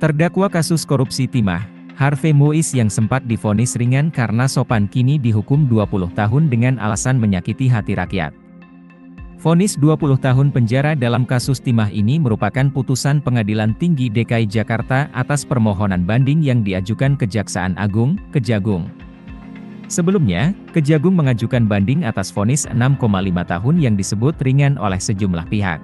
Terdakwa kasus korupsi timah, Harvey Mois yang sempat divonis ringan karena sopan kini dihukum 20 tahun dengan alasan menyakiti hati rakyat. Vonis 20 tahun penjara dalam kasus timah ini merupakan putusan Pengadilan Tinggi DKI Jakarta atas permohonan banding yang diajukan Kejaksaan Agung, Kejagung. Sebelumnya, Kejagung mengajukan banding atas vonis 6,5 tahun yang disebut ringan oleh sejumlah pihak.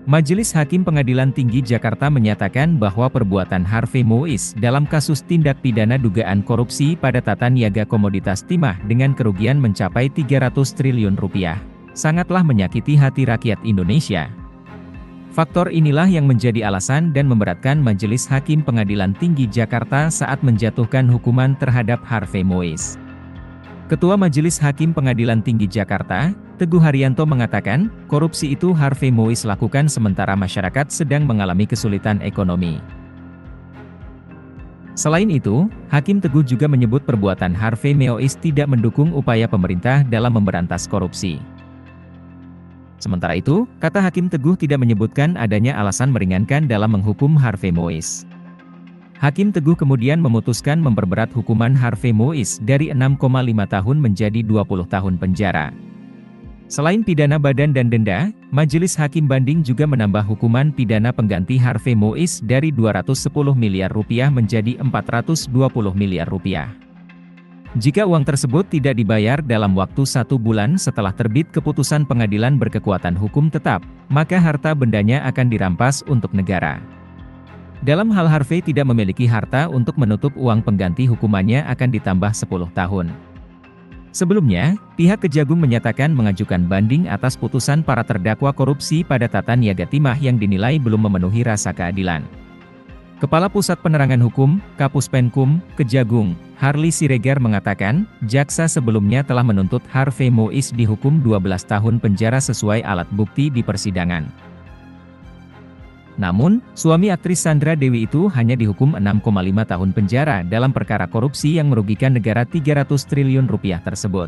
Majelis Hakim Pengadilan Tinggi Jakarta menyatakan bahwa perbuatan Harvey Mois dalam kasus tindak pidana dugaan korupsi pada tata niaga komoditas timah dengan kerugian mencapai 300 triliun rupiah, sangatlah menyakiti hati rakyat Indonesia. Faktor inilah yang menjadi alasan dan memberatkan Majelis Hakim Pengadilan Tinggi Jakarta saat menjatuhkan hukuman terhadap Harvey Mois. Ketua Majelis Hakim Pengadilan Tinggi Jakarta, Teguh Haryanto mengatakan, korupsi itu Harvey Mois lakukan sementara masyarakat sedang mengalami kesulitan ekonomi. Selain itu, Hakim Teguh juga menyebut perbuatan Harvey Mois tidak mendukung upaya pemerintah dalam memberantas korupsi. Sementara itu, kata Hakim Teguh tidak menyebutkan adanya alasan meringankan dalam menghukum Harvey Mois. Hakim Teguh kemudian memutuskan memperberat hukuman Harvey Mois dari 6,5 tahun menjadi 20 tahun penjara. Selain pidana badan dan denda, Majelis Hakim Banding juga menambah hukuman pidana pengganti Harvey Mois dari 210 miliar rupiah menjadi 420 miliar rupiah. Jika uang tersebut tidak dibayar dalam waktu 1 bulan setelah terbit keputusan pengadilan berkekuatan hukum tetap, maka harta bendanya akan dirampas untuk negara. Dalam hal Harvey tidak memiliki harta untuk menutup uang pengganti hukumannya akan ditambah 10 tahun. Sebelumnya, pihak Kejagung menyatakan mengajukan banding atas putusan para terdakwa korupsi pada tata niaga timah yang dinilai belum memenuhi rasa keadilan. Kepala Pusat Penerangan Hukum, Kapus Penkum, Kejagung, Harli Siregar mengatakan, jaksa sebelumnya telah menuntut Harvey Mois dihukum 12 tahun penjara sesuai alat bukti di persidangan. Namun, suami aktris Sandra Dewi itu hanya dihukum 6,5 tahun penjara dalam perkara korupsi yang merugikan negara 300 triliun rupiah tersebut.